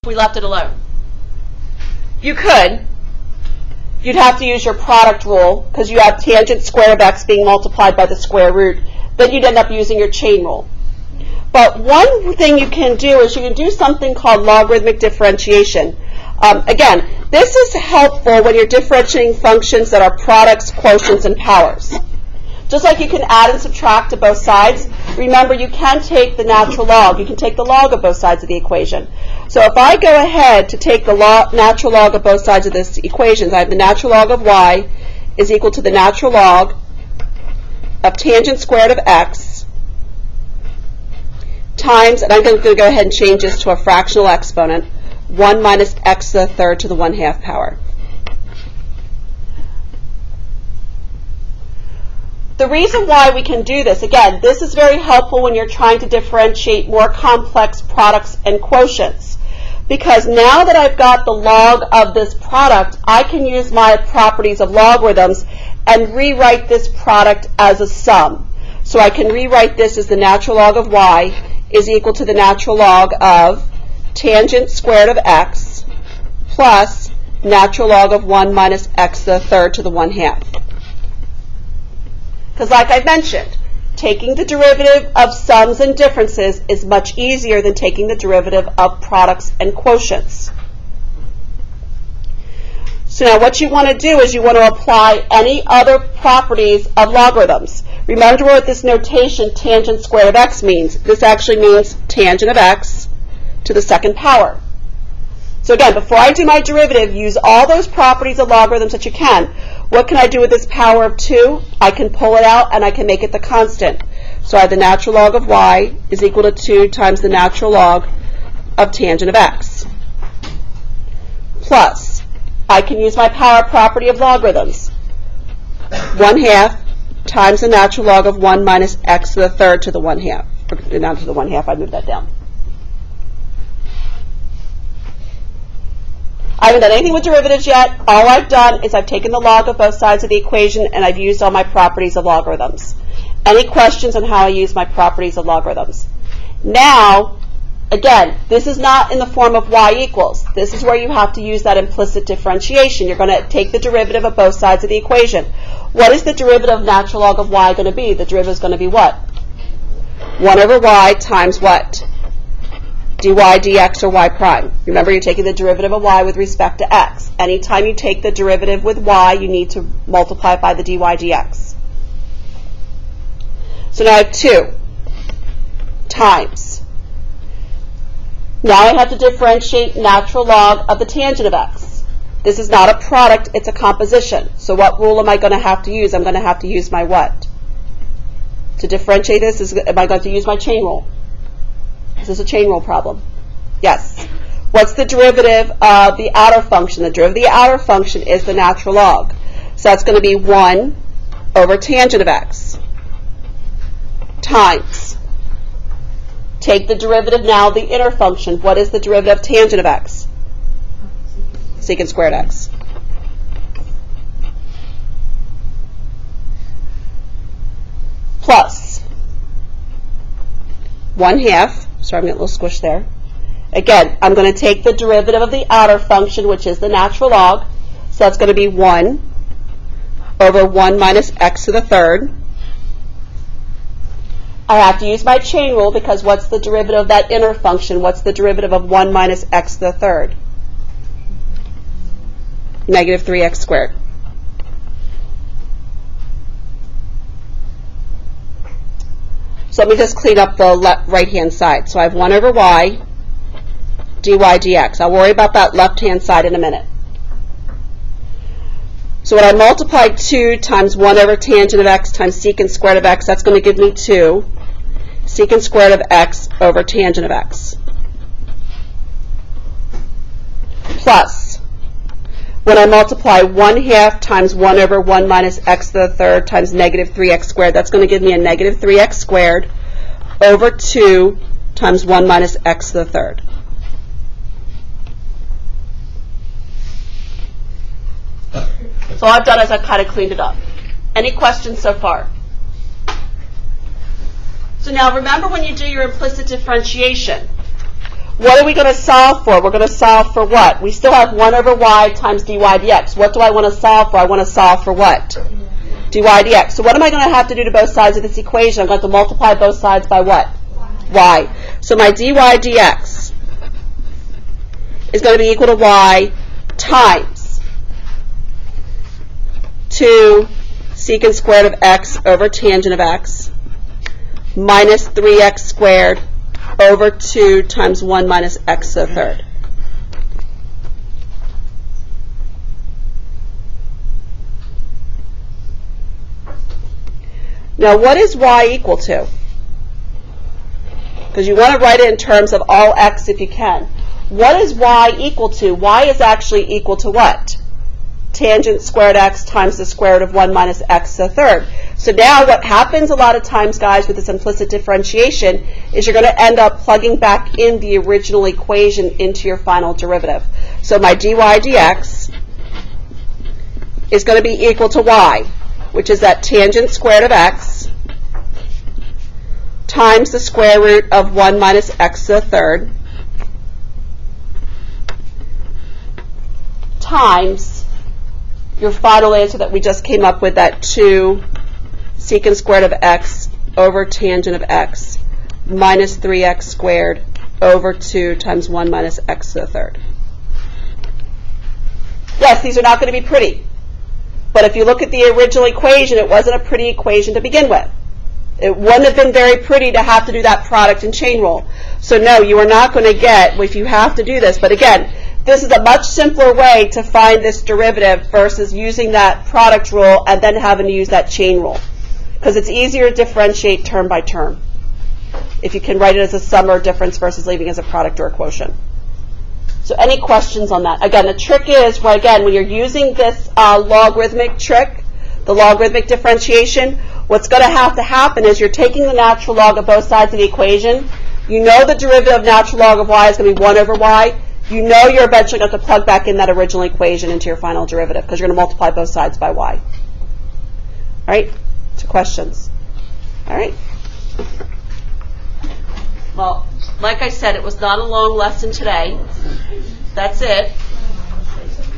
if we left it alone? You could. You'd have to use your product rule because you have tangent square of x being multiplied by the square root. Then you'd end up using your chain rule. But one thing you can do is you can do something called logarithmic differentiation. Again, this is helpful when you're differentiating functions that are products, quotients, and powers. Just like you can add and subtract to both sides, remember you can take the natural log. You can take the log of both sides of the equation. So if I go ahead to take the natural log of both sides of this equation, I have the natural log of y is equal to the natural log of tangent squared of x times, and I'm going to go ahead and change this to a fractional exponent, 1 minus x to the third to the 1/2 power. The reason why we can do this, again, this is very helpful when you're trying to differentiate more complex products and quotients. Because now that I've got the log of this product, I can use my properties of logarithms and rewrite this product as a sum. So I can rewrite this as the natural log of y is equal to the natural log of tangent squared of x plus natural log of 1 minus x to the third to the 1/2. Because like I mentioned, taking the derivative of sums and differences is much easier than taking the derivative of products and quotients. So now what you want to do is you want to apply any other properties of logarithms. Remember what this notation tangent squared of x means. This actually means tangent of x to the second power. So again, before I do my derivative, use all those properties of logarithms that you can. What can I do with this power of 2? I can pull it out and I can make it the constant. So I have the natural log of y is equal to 2 times the natural log of tangent of x. Plus, I can use my power property of logarithms. 1/2 times the natural log of 1 minus x to the third to the 1/2. Not to the 1/2, I moved that down. I haven't done anything with derivatives yet. All I've done is I've taken the log of both sides of the equation and I've used all my properties of logarithms. Any questions on how I use my properties of logarithms? Now, again, this is not in the form of y equals. This is where you have to use that implicit differentiation. You're going to take the derivative of both sides of the equation. What is the derivative of natural log of y going to be? The derivative is going to be what? 1 over y times what? dy dx or y prime. Remember, you're taking the derivative of y with respect to x. Anytime you take the derivative with y, you need to multiply it by the dy dx. So now I have 2 times. Now I have to differentiate natural log of the tangent of x. This is not a product, it's a composition. So what rule am I going to have to use? I'm going to have to use my what? To differentiate this, am I going to use my chain rule? Is this a chain rule problem? Yes. What's the derivative of the outer function? The derivative of the outer function is the natural log. So that's going to be 1 over tangent of x times. Take the derivative now of the inner function. What is the derivative of tangent of x? Secant squared x. Plus 1/2. Sorry, I'm getting a little squished there. Again, I'm going to take the derivative of the outer function, which is the natural log. So that's going to be 1 over 1 minus x to the third. I have to use my chain rule because what's the derivative of that inner function? What's the derivative of 1 minus x to the third? Negative 3x squared. So let me just clean up the right-hand side. So I have 1 over y dy dx. I'll worry about that left-hand side in a minute. So when I multiply 2 times 1 over tangent of x times secant squared of x, that's going to give me 2 secant squared of x over tangent of x. Plus, when I multiply 1/2 times 1 over 1 minus x to the third times negative 3x squared, that's going to give me a negative 3x squared over 2 times 1 minus x to the third. So all I've done is I've kind of cleaned it up. Any questions so far? So now remember when you do your implicit differentiation, What are we going to solve for? We're going to solve for what? We still have 1 over y times dy dx. What do I want to solve for? I want to solve for what? Dy dx. So what am I going to have to do to both sides of this equation? I'm going to have to multiply both sides by what? Y. So my dy dx is going to be equal to y times 2 secant squared of x over tangent of x minus 3x squared over 2 times 1 minus x to the third. Now, what is y equal to? Because you want to write it in terms of all x if you can. What is y equal to? Y is actually equal to what? Tangent squared x times the square root of 1 minus x to the third. So now what happens a lot of times, guys, with this implicit differentiation is you're going to end up plugging back in the original equation into your final derivative. So my dy dx is going to be equal to y, which is that tangent squared of x times the square root of 1 minus x to the third times your final answer that we just came up with, that 2 secant squared of x over tangent of x minus 3x squared over 2 times 1 minus x to the third. Yes, these are not going to be pretty. But if you look at the original equation, it wasn't a pretty equation to begin with. It wouldn't have been very pretty to have to do that product and chain rule. So no, you are not going to get, if you have to do this. But again, this is a much simpler way to find this derivative versus using that product rule and then having to use that chain rule. Because it's easier to differentiate term by term if you can write it as a sum or difference versus leaving it as a product or a quotient. So any questions on that? Again, the trick is, well, again, when you're using this logarithmic trick, the logarithmic differentiation, what's going to happen is you're taking the natural log of both sides of the equation. You know the derivative of natural log of y is going to be 1 over y. You know you're eventually going to have to plug back in that original equation into your final derivative because you're going to multiply both sides by y. All right? So questions? All right? Well, like I said, it was not a long lesson today. That's it.